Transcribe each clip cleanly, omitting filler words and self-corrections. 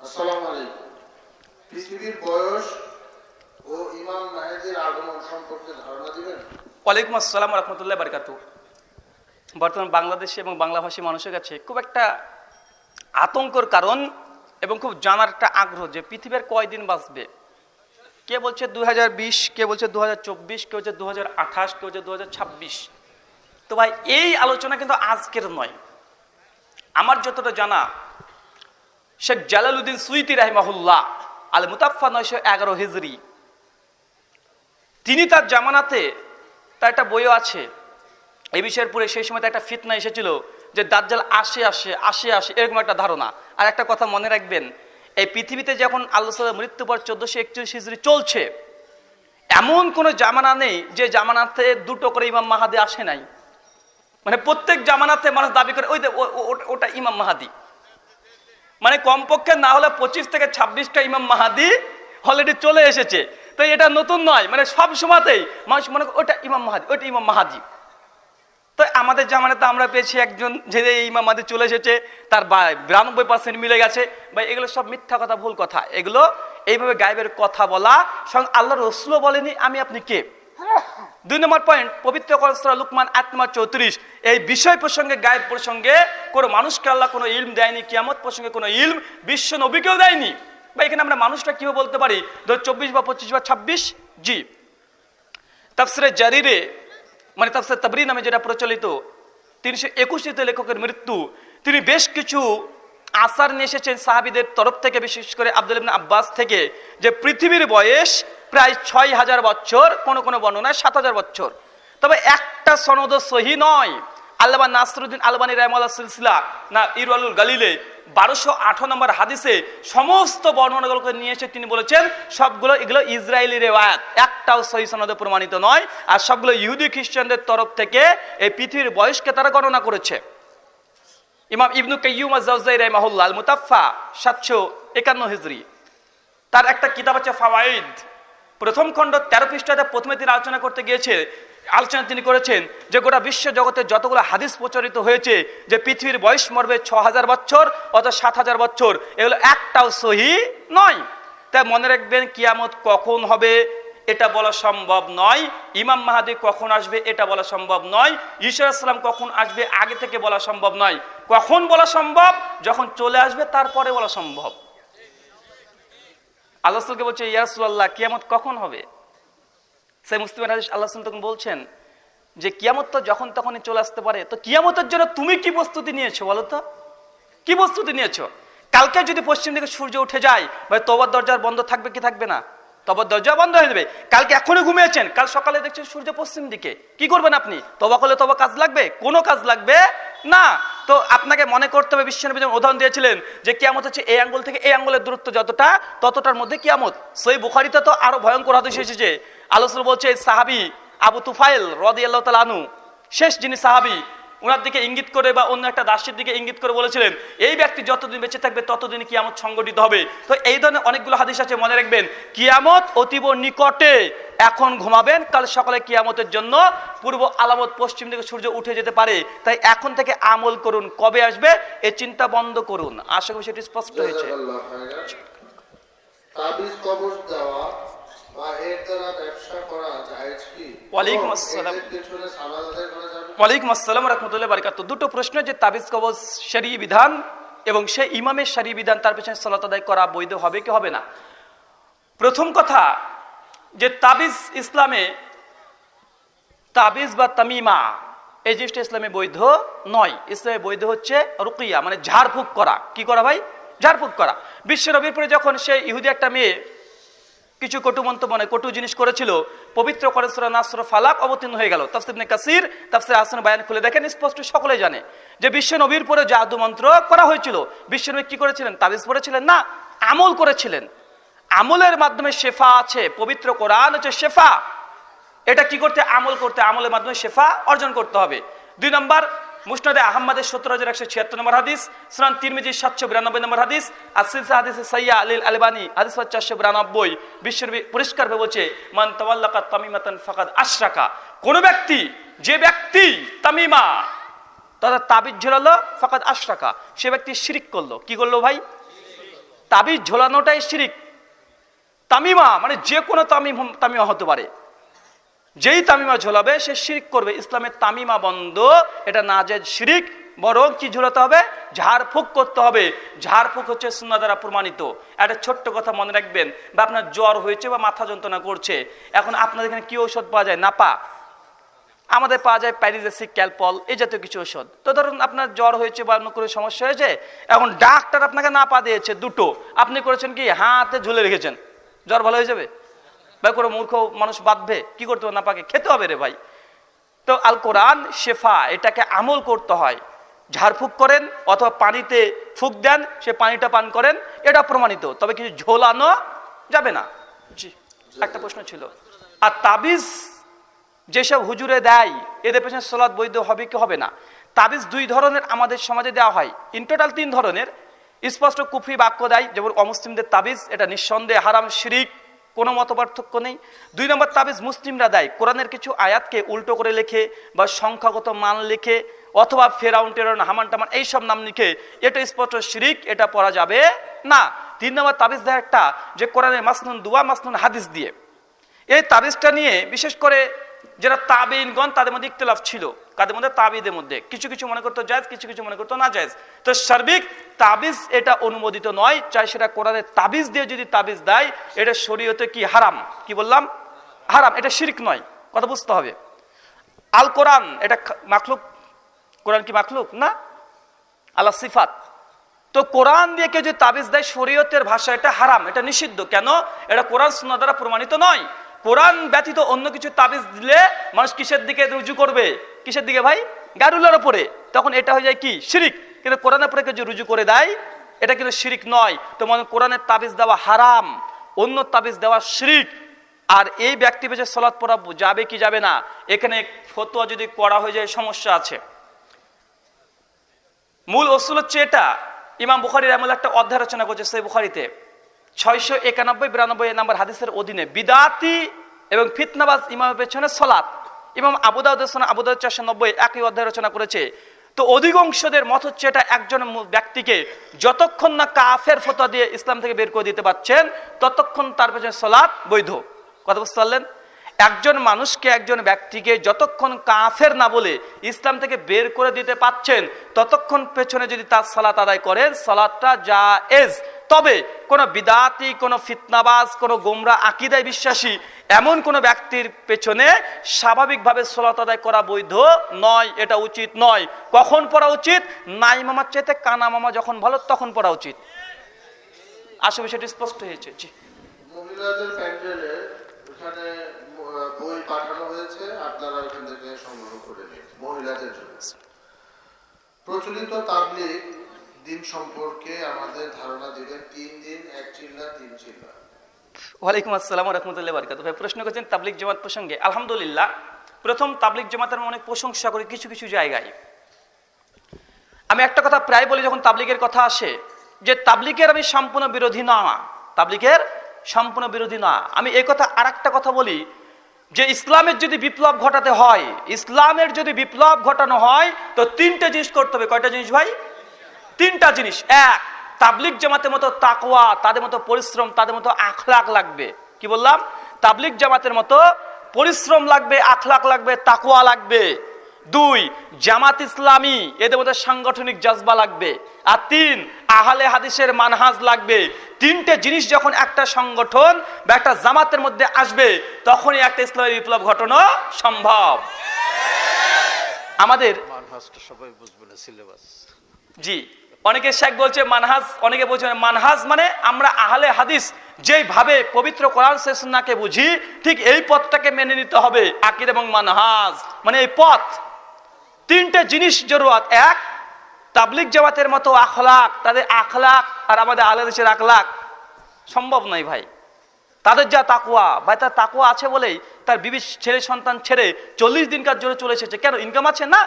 আসসালামু আলাইকুম। পৃথিবীর বয়স ও ইমাম মাহেদীর আগমন সম্পর্কে ধারণা দিবেন। ওয়ালাইকুম আসসালাম রহমতুল্লাহ বারকাতু। বর্তমান বাংলাদেশে এবং বাংলাভাষী মানুষের কাছে খুব একটা আতঙ্কর কারণ এবং খুব জানার একটা আগ্রহ যে পৃথিবীর কয়দিন বাঁচবে। কে বলছে 2020, কে বলছে 2024, কে বলছে 2028, কে বলছে 2026। তো ভাই এই আলোচনা কিন্তু আজকের নয়। আমার যতটা জানা, শেখ জালালউদ্দিন সুয়ুতী রাহিমাহুল্লাহ আল মুতাফা 911 হিজরি, তিনি তার জামানাতে তার একটা বইও আছে এই বিষয়ের পরে। সেই সময় একটা ফিতনা এসেছিল যে দাজ্জাল আসে আসে আসে আসে, এরকম একটা ধারণা। আর একটা কথা মনে রাখবেন, এই পৃথিবীতে যখন আল্লাহ সাল্লাল্লাহু মৃত্যু পর 1441 হিজরি চলছে, এমন কোনো জামানা নেই যে জামানাতে দুটো করে ইমাম মাহাদি আসে নাই। মানে প্রত্যেক জামানাতে মানুষ দাবি করে ওই ওটা ইমাম মাহাদি। মানে কমপক্ষে না হলে 25 থেকে 26টা ইমাম মাহাদি অলরেডি চলে এসেছে। তো এটা নতুন নয়, মানে সব সময়তেই মানুষ মনে করে ওটা ইমাম মাহাদি, ওইটা ইমাম মাহাদি। তো আমাদের জামানাতে আমরা পেয়েছি একজন যে ইমাম মাহাদি চলে এসেছে, তার 92% মিলে গেছে। বা এগুলো সব মিথ্যা কথা, ভুল কথা। এগুলো এইভাবে গায়েবের কথা বলা, সঙ্গে আল্লাহ রসুলও বলেনি আমি আপনি কে। 2 নম্বর পয়েন্ট, পবিত্র সূরা লুকমান 8:34, এই বিষয় প্রসঙ্গে, গায়েব প্রসঙ্গে কোনো মানুষকে আল্লাহ কোনো ইলম দেয়নি। কিয়ামত প্রসঙ্গে কোনো ইলম বিশ্ব নবীকেও দেয়নি। বা এখানে আমরা মানুষটা কিভাবে বলতে পারি 2024 বা 25 বা 26? জি, তাফসিরে জারিরে, মানে তাফসির তাবরি নামে যেটা প্রচলিত, 321 লেখকের মৃত্যু। তিনি বেশ কিছু আসার নিয়ে এসেছেন সাহাবীদের তরফ থেকে, বিশেষ করে আব্দুল্লাহ ইবনে আব্বাস থেকে, যে পৃথিবীর বয়স প্রায় 6000 বছর, কোনো কোনো বর্ণনায় 7000 বছর। তবে একটা সনদ সহি নয়। আল্লামা নাসরুদ্দিন আলবানী রাহিমাহুল্লাহ সিলসিলা না ইরওয়ালুল গালিলে 1208 নম্বর হাদিসে সমস্ত বর্ণনাগুলোকে নিয়ে এসে তিনি বলেছেন সবগুলো এগুলো ইসরায়েলি রেওয়ায়াত, একটাও সহি সনদে প্রমাণিত নয়। আর সবগুলো ইহুদি খ্রিস্টানদের তরফ থেকে এই পৃথিবীর বয়সকে তারা গণনা করেছে। ইমাম ইবনু কাইয়্যুম আজ-জাওজাই রাহিমাহুল্লাহ আল মুতাফা 751 হিজরি, তার একটা কিতাব আছে ফাওয়াইদ, প্রথম খণ্ড 13 পৃষ্ঠাতে প্রথমে তিনি আলোচনা করতে গিয়েছে। আলোচনা তিনি করেছেন যে গোটা বিশ্ব জগতে যতগুলো হাদিস প্রচারিত হয়েছে যে পৃথিবীর বয়স মরবে 6000 বছর অথবা 7000 বছর, এগুলো একটাও সহি নয়। তাই মনে রাখবেন, কিয়ামত কখন হবে এটা বলা সম্ভব নয়। ইমাম মাহাদি কখন আসবে এটা বলা সম্ভব নয়। ঈসা আলাইহিস সালাম কখন আসবে আগে থেকে বলা সম্ভব নয়। কখন বলা সম্ভব? যখন চলে আসবে তারপরে বলা সম্ভব। আল্লাহ রাসূলকে বলছে ইয়া রাসূলুল্লাহ কিয়ামত কখন হবে? সেই মুসলিমের হাদিস আল্লাহ রাসূল তখন বলছেন যে কিয়ামত তো যখন তখনই চলে আসতে পারে। তো কিয়ামতের জন্য তুমি কি প্রস্তুতি নিয়েছো বলো তো? কি প্রস্তুতি নিয়েছো? কালকে যদি পশ্চিম দিকে সূর্য উঠে যায়, ভাই তওবার দরজা বন্ধ থাকবে কি থাকবে না? তওবার দরজা বন্ধ হয়ে যাবে। কালকে এখনই ঘুমিয়েছেন, কাল সকালে দেখছেন সূর্য পশ্চিম দিকে, কি করবেন আপনি? তওবা করলে তওবা কাজ লাগবে? কোনো কাজ লাগবে না। তো আপনাকে মনে করতে হবে, বিশ্বনবী যেমন উদাহরণ দিয়েছিলেন যে কিয়ামত হচ্ছে এই আঙ্গুল থেকে এই আঙ্গুলের দূরত্ব যতটা, ততটার মধ্যে কিয়ামত। সহিহ বুখারীতে তো আরো ভয়ঙ্কর হাদিস এসেছে। আল্লাহ রাসূল বলছে সাহাবী আবু তুফাইল রাদিয়াল্লাহু তাআলা আনহু, শেষ যিনি সাহাবী, ওনার দিকে ইঙ্গিত করে বা অন্য একটা দাসের দিকে ইঙ্গিত করে বলেছিলেন এই ব্যক্তি যতদিন বেঁচে থাকবে ততদিন কিয়ামত সংগঠিত হবে। তো এই ধরনের অনেকগুলো হাদিস আছে, মনে রাখবেন কিয়ামত অতীব নিকটে। এখন ঘুমাবেন, কাল সকালে কিয়ামতের জন্য পূর্ব আলামত, পশ্চিম দিকে সূর্য উঠে যেতে পারে। তাই এখন থেকে আমল করুন, কবে আসবে এই চিন্তা বন্ধ করুন। আশা করি সেটি স্পষ্ট হয়েছে। তাবিজ কবজ দেওয়া বা এর দ্বারা ব্যবসা করা জায়েজ কি? ওয়ালাইকুম আসসালাম। ওয়ালাইকুম আসসালাম রাহমাতুল্লাহি ওয়া বারাকাতুহু। দুটো প্রশ্ন, যে তাবিজ কবজ শরঈ বিধান এবং সেই ইমামের শরঈ বিধান, তার পেছনে সালাত আদায় করা বৈধ হবে কি হবে না? প্রথম কথা, যে তাবিজ ইসলামে, তাবিজ বা তামিমা এই জিনিসটা ইসলামে বৈধ নয়। ইসলামে বৈধ হচ্ছে রুকিয়া, মানে ঝাড়ফুঁক করা। কি করা ভাই? ঝাড়ফুঁক করা। বিশ্ব নবীর পরে যখন সেই ইহুদি একটা মেয়ে কিছু কটু মন্তব্য, মানে কটু জিনিস করেছিল, পবিত্র কোরআন সূরা নাস সূরা ফালাক অবতীর্ণ হয়ে গেল। তাফসীর ইবনে কাসির, তাফসীর হাসান বায়ান খুলে দেখেন, স্পষ্ট সকলে জানে যে বিশ্ব নবীর পরে জাদু মন্ত্র করা হয়েছিল। বিশ্ব নবী কি করেছিলেন? তাবিজ পড়েছিলেন না, আমল করেছিলেন। আমলের মাধ্যমে শেফা আছে। পবিত্র কোরআন হচ্ছে শেফা। এটা কি করতে? আমল করতে, আমলের মাধ্যমে শেফা অর্জন করতে হবে। 2 নম্বর, মুসনাদে আহমদের 17176 নম্বর হাদিস, সুনান তিরমিজির 792 নম্বর হাদিস, আর সিলসিলা হাদিসে সাহিহা আলিল আলবানী হাদিস 492। বিশ্বনবী পরিষ্কারভাবে বলছে মান তাওয়াল্লাকা তামিমাতান ফাকাদ আশরাকা। কোন ব্যক্তি, যে ব্যক্তি তামিমা তথা তাবিজ ঝুলালো, ফাকাদ আশরাকা, সে ব্যক্তি শিরক করলো। কি করলো ভাই? তাবিজ ঝোলানোটাই শিরিক। তামিমা মানে যে কোনো তামিমা হতে পারে, যেই তামিমা ঝোলাবে সে শিরিক করবে। ইসলামের তামিমা বন্ধ, এটা নাজায়েজ শিরিক। বরং কি ঝোলাতে হবে? ঝাড়ফুঁক করতে হবে। ঝাড়ফুঁক হচ্ছে সুন্নাহ দ্বারা প্রমাণিত। একটা ছোট্ট কথা মনে রাখবেন, বা আপনার জ্বর হয়েছে বা মাথা যন্ত্রণা করছে, এখন আপনাদের এখানে কি ঔষধ পাওয়া যায়? নাপা। আমাদের পাওয়া যায় প্যারিজেসিক, ক্যালপল, এই জাতীয় কিছু ওষুধ। তো ধরুন আপনার জ্বর হয়েছে বা অন্য কোনো সমস্যা হয়েছে, এখন ডাক্তার আপনাকে নাপা দিয়েছে দুটো, আপনি করেছেন কি হাতে ঝুলে রেখেছেন, জ্বর ভালো হয়ে যাবে? বা কোনো মূর্খ মানুষ বাঁধবে? কি করতে হবে? নাপাকে খেতে হবে রে ভাই। তো আল কোরআন শেফা, এটাকে আমল করতে হয়। ঝাড়ফুঁক করেন অথবা পানিতে ফুঁক দেন, সে পানিটা পান করেন, এটা প্রমাণিত। তবে কিছু ঝোলানো যাবে না। জি, একটা প্রশ্ন ছিল। আর তাবিজ যেসব হুজুরে দেয়, এদের পেছনে সালাত বৈধ হবে কি হবে না? তাবিজ দুই ধরনের আমাদের সমাজে দেওয়া হয়, ইন টোটাল 3 ধরনের। স্পষ্ট কুফরি বাক্য দেয়, যেমন অমুসলিমদের তাবিজ, এটা নিঃসন্দেহে হারাম, শিরিক, কোনো মত পার্থক্য নেই। 2 নম্বর তাবিজ মুসলিমরা দেয়, কোরআনের কিছু আয়াতকে উল্টো করে লেখে বা সংখ্যাগত মান লেখে, অথবা ফেরাউন টেরাউন হামান টামান এইসব নাম লিখে, এটা স্পষ্ট শিরিক, এটা পড়া যাবে না। 3 নম্বর তাবিজ দেয় একটা, যে কোরআনের মাসনুন দুয়া, মাসনুন হাদিস দিয়ে। এই তাবিজটা নিয়ে বিশেষ করে যারা তাবিঈনগণ, তাদের মধ্যে ইখতিলাফ ছিল। কাদের মধ্যে? তাবিদের মধ্যে। কিছু কিছু মনে করতো জায়েজ, কিছু কিছু মনে করতো না জায়েজ। তো সার্বিক তাবিজ এটা অনুমোদিত নয়, চাই সেটা কোরআনের তাবিজ দিয়ে যদি তাবিজ দেয়, এটা শরীয়তে কি হারাম। কি বললাম? হারাম, এটা শিরক নয়, কথা বুঝতে হবে। আল কোরআন এটা মাখলুক, কোরআন কি মাখলুক? না, আল্লাহ সিফাত। তো কোরআন দিয়ে কেউ যদি তাবিজ দেয়, শরীয়তের ভাষা এটা হারাম, এটা নিষিদ্ধ। কেন? এটা কোরআন সুন্নাহ দ্বারা প্রমাণিত নয়। কোরআন ব্যতীত অন্য কিছু তাবিজ দিলে মানুষ কিসের দিকে রুজু করবে? কিসের দিকে ভাই? গায়রুল্লাহর উপরে। তখন এটা হয়ে যায় কি? শিরিক। কিন্তু কোরআনের উপরে কেউ রুজু করে দেয়, এটা কিন্তু শিরিক নয়। তো মানে কোরআনের তাবিজ দেওয়া হারাম, অন্য তাবিজ দেওয়া শিরিক। আর এই ব্যক্তি বেঁচে সালাত পড়া যাবে কি যাবে না, এখানে ফতোয়া যদি করা হয়ে যায় সমস্যা আছে। মূল অসুল হচ্ছে এটা। ইমাম বুখারীর এমন একটা অধ্যায় রচনা করছে সেই বুখারীতে 691-92 নম্বর হাদিসের অধীনে বিদাতি এবং ফিতনাবাজ ইমামের পেছনে সালাত। ইমাম আবু দাউদ 490 একই অধ্যায় রচনা করেছে। তো অধিকাংশদের মত হচ্ছে এটা একজন ব্যক্তিকে যতক্ষণ না কাফের ফতোয়া দিয়ে ইসলাম থেকে বের করে দিতে পারছেন, ততক্ষণ তার পেছনে সালাত বৈধ। কথা বুঝতে পারলেন? একজন মানুষকে, একজন ব্যক্তিকে যতক্ষণ কাফের না বলে ইসলাম থেকে বের করে দিতে পাচ্ছেন, ততক্ষণ পেছনে যদি তার সালাত আদায় করেন, সালাতটা জায়েজ। তবে কোন বিদাতি, কোন ফিতনাবাজ, কোন গোমরা আকীদায় বিশ্বাসী এমন কোন ব্যক্তির পেছনে স্বাভাবিকভাবে সালাত আদায় করা বৈধ নয়, এটা উচিত নয়। কখন পড়া উচিত? নাই মামার চাইতে কানা মামা যখন ভালো, তখন পড়া উচিত। আসলে সেটা স্পষ্ট হয়েছে। জি, মহিলাদের প্যান্ডেলে ওখানে বই পাঠানো হয়েছে, আপনারা ওখান থেকে সংগ্রহ করে নিন মহিলাদের জন্য। প্রচলিত তাবলীগ দিন সম্পর্কে আমাদের ধারণা দিবেন। 3 দিন, 1 চিল্লা, 3 চিল্লা। ওয়ালাইকুম আসসালাম ওয়া রাহমাতুল্লাহি ওয়া বারাকাতুহু। ভাই প্রশ্ন করেছেন তাবলীগ জামাত প্রসঙ্গে। আলহামদুলিল্লাহ, প্রথম তাবলীগ জামাতের অনেক প্রশংসা করি কিছু কিছু জায়গায়। আমি একটা কথা প্রায় বলি যখন তাবলীগের কথা আসে, যে তাবলীগের আমি সম্পূর্ণ বিরোধী না, তাবলীগের সম্পূর্ণ বিরোধী না। আমি এই কথা আরেকটা কথা বলি, যে ইসলামের যদি বিপ্লব ঘটাতে হয়, ইসলামের যদি বিপ্লব ঘটানো হয়, তো 3টে জিনিস করতে হবে। কয়টা জিনিস ভাই? 3টা জিনিস। 1, তাবলীগ জামাতের মতো তাকওয়া, তাদের মতো পরিশ্রম, তাদের মতো আখলাক লাগবে। কি বললাম? তাবলীগ জামাতের মতো পরিশ্রম লাগবে, আখলাক লাগবে, তাকওয়া লাগবে। 2, জামাত ইসলামী, এদের মধ্যে সাংগঠনিক জজবা লাগবে। আর 3, আহলে হাদিসের মানহাজ লাগবে। 3টে জিনিস যখন একটা সংগঠন বা একটা জামাতের মধ্যে আসবে, তখনই একটা ইসলামী বিপ্লব ঘটানো সম্ভব। আমাদের মানহাজটা সবাই বুঝবে না, সিলেবাস। জি, অনেকে শেখ বলছে মানহাজ, অনেকে বলছে মানহাজ মানে আমরা আহলে হাদিস যেভাবে পবিত্র কোরআন সুন্নাহকে বুঝি, ঠিক এই পথটাকে মেনে নিতে হবে। আকীদা এবং মানহাজ মানে এই পথ। 3টে জিনিস জরুরত। 1, তাবলীগ জামাতের মতো আখলাক, তাদের আখলাক আর আমাদের আহলে হাদিসের আখলাক সম্ভব নয় ভাই। তাদের যা তাকওয়া, ভাই তার তাকওয়া আছে বলেই তার বিবি ছেলে সন্তান ছেড়ে 40 দিনকার জন্য চলে এসেছে। কেন? ইনকাম আছে না,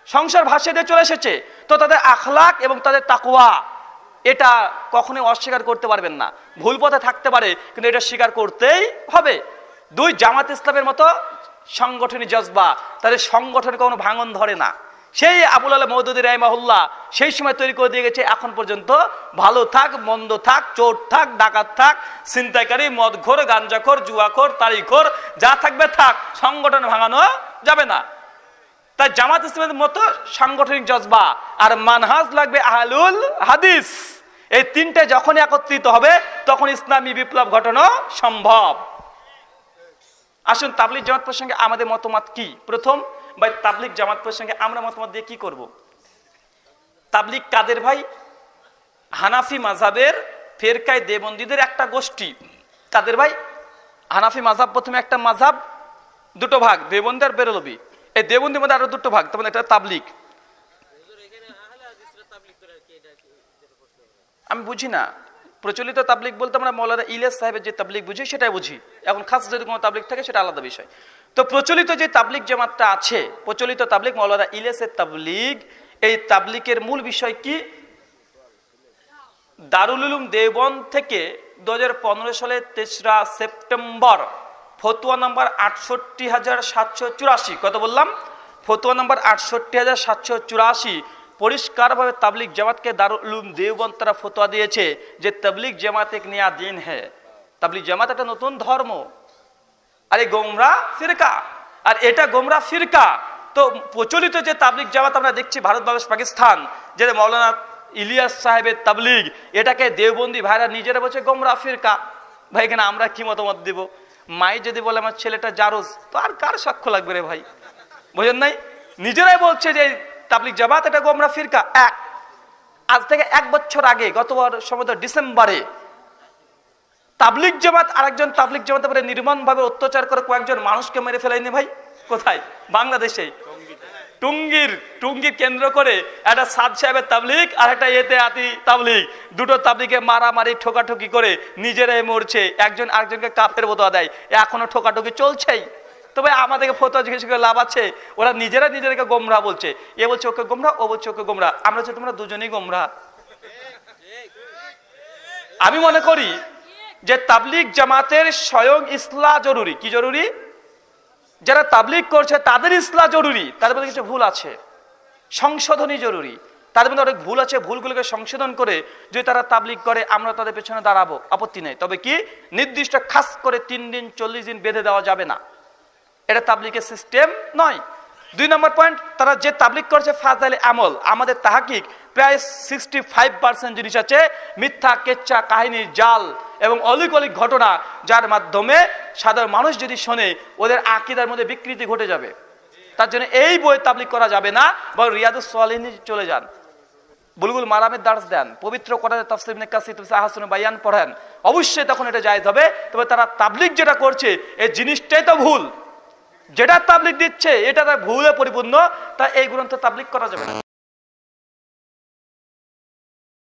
সংসার ভাসিয়ে দিয়ে চলে এসেছে। তো তাদের আখলাক এবং তাদের তাকওয়া, এটা কখনোই অস্বীকার করতে পারবেন না। ভুল পথে থাকতে পারে, কিন্তু এটা স্বীকার করতেই হবে। 2, জামাত ইসলামের মতো সাংগঠনিক জজবা, তাদের সংগঠনে কোনো ভাঙন ধরে না। সেই আবুল আলা মওদুদী রাহিমাহুল্লাহ সেই সময় তৈরি করে দিয়ে গেছে। এখন পর্যন্ত ভালো থাক মন্দ থাক, চোর থাক ডাকাত থাক, ছিনতাইকারী, মদখোর, গাঞ্জাখোর, জুয়াখোর, তারিখোর, যা থাকবে থাক, সংগঠন ভাঙানো যাবে না। তাই জামাত ইসলামের মতো সাংগঠনিক জজবা আর মানহাজ লাগবে আহলুল হাদিস। এই তিনটে যখনই একত্রিত হবে তখন ইসলামী বিপ্লব ঘটানো সম্ভব। আসুন তাবলিগ জামাত প্রসঙ্গে আমাদের মতামত কি। প্রথম ভাই, তাবলিগ জামাত প্রসঙ্গে আমরা মতামত দিয়ে কি করব? তাবলিগ কাদের ভাই? হানাফি মাযহাবের ফেরকায়ে দেওবন্দীদের একটা গোষ্ঠী। কাদের ভাই? হানাফি মাযহাব প্রথমে একটা মাযহাব, দুটো ভাগ, দেওবন্দি আর বেরলভী। এই দেওবন্দির মধ্যে আরো দুটো ভাগ, তার একটা তাবলিগ। আমি বুঝি না প্রচলিত তাবলিগ বলতে আমরা মৌলানা ইলিয়াস সাহেবের যে তাবলিগ বুঝি সেটাই বুঝি। এখন খাস যদি কোনো তাবলিগ থাকে সেটা আলাদা বিষয়। তো প্রচলিত যে তাবলিগ জামাতটা আছে, প্রচলিত তাবলিগ মৌলানা ইলিয়াসের তাবলিগ, এই তাবলিগের মূল বিষয় কি? দারুল উলুম দেওবন্দ থেকে 2015 সালে 3রা সেপ্টেম্বর ফতোয়া নাম্বার 68,784, কত বললাম? ফতোয়া নাম্বার 68,784 পরিষ্কারভাবে তাবলিগ জামাতকে দারুল উলুম দেওবন্দ তারা ফতোয়া দিয়েছে যে তাবলিগ জামাত এক নয়া দিন হ্যায়। তাবলিগ জামাত একটা নতুন ধর্ম, আর এই গোমরা ফিরকা, আর এটা গোমরা ফিরকা। তো প্রচলিত যে তাবলিগ জামাত আমরা দেখছি ভারত, বাংলাদেশ, পাকিস্তান, যে মৌলানা ইলিয়াস সাহেবের তাবলিগ, এটাকে দেওবন্দি ভাইরা নিজেরা বলছে গোমরা ফিরকা। ভাই এখানে আমরা কি মতামত দিব? মাই যদি বলে আমার ছেলেটা জারজ, তো আর কার সাক্ষ্য লাগবে রে ভাই? বুঝেন নাই? নিজেরাই বলছে যে তাবলিগ জামাত এটা গোমরা ফিরকা। আজ থেকে 1 বছর আগে, গত সম্ভবত ডিসেম্বরে, তাবলিগ জামাত আরেকজন তাবলিগ জামাতের উপরে নির্মমভাবে অত্যাচার করে কয়েকজন মানুষকে মেরে ফেলাইনি ভাই। কোথায়? বাংলাদেশে টুঙ্গির কেন্দ্র করে একটা সাদ সাহেবের তাবলিগ আর একটা ইতিহাদি তাবলিগ, দুটো তাবলিগে মারামারি ঠোকাঠুকি করে নিজেরাই মরছে, একজন আরেকজনকে কাফের ফতোয়া দেয়, এখনো ঠোকাঠুকি চলছেই। তবে আমাদেরকে ফতোয়া জিজ্ঞেস করে লাভ আছে? ওরা নিজেদেরকে গোমরা বলছে, এ বলছে ওকে গোমরা, ও বলছে ওকে গোমরা। আমরা হচ্ছে তোমরা দুজনেই গোমরা। আমি মনে করি যে তাবলিগ জামাতের স্বয়ং ইসলাহ জরুরি। কি জরুরি? যারা তাবলিগ করছে তাদের ইসলাহ জরুরি। তাদের মধ্যে কিছু ভুল আছে, সংশোধনী জরুরি। তাদের মধ্যে অনেক ভুল আছে, ভুলগুলোকে সংশোধন করে যদি তারা তাবলিগ করে আমরা তাদের পেছনে দাঁড়াবো, আপত্তি নেই। তবে কি নির্দিষ্ট খাস করে 3 দিন 40 দিন বেঁধে দেওয়া যাবে না, এটা তাবলিগের সিস্টেম নয়। 2 নম্বর পয়েন্ট, তারা যে তাবলিগ করছে ফাজাইলে আমল, আমাদের তাহাকিক প্রায় 65% জিনিস আছে মিথ্যা, কেচ্ছা, কাহিনী, জাল এবং অলিক ঘটনা, যার মাধ্যমে সাধারণ মানুষ যদি শোনে ওদের আকীদার মধ্যে বিকৃতি ঘটে যাবে। তার জন্য এই বই তাবলিগ করা যাবে না, বা রিয়াদুস সালিহিনে চলে যান, বুলবুল মারামের দার্স দেন, পবিত্র কোরআনের তাফসীর ইবনে কাসির, তাফসীর আহসানুল বায়ান পড়েন, অবশ্যই তখন এটা জায়েজ হবে। তবে তারা তাবলিগ যেটা করছে এই জিনিসটাই তো ভুল, যেটা তাবলিগ দিচ্ছে এটা ভুলে পরিপূর্ণ, তা এই গ্রন্থ তাবলিগ করা যাবে না।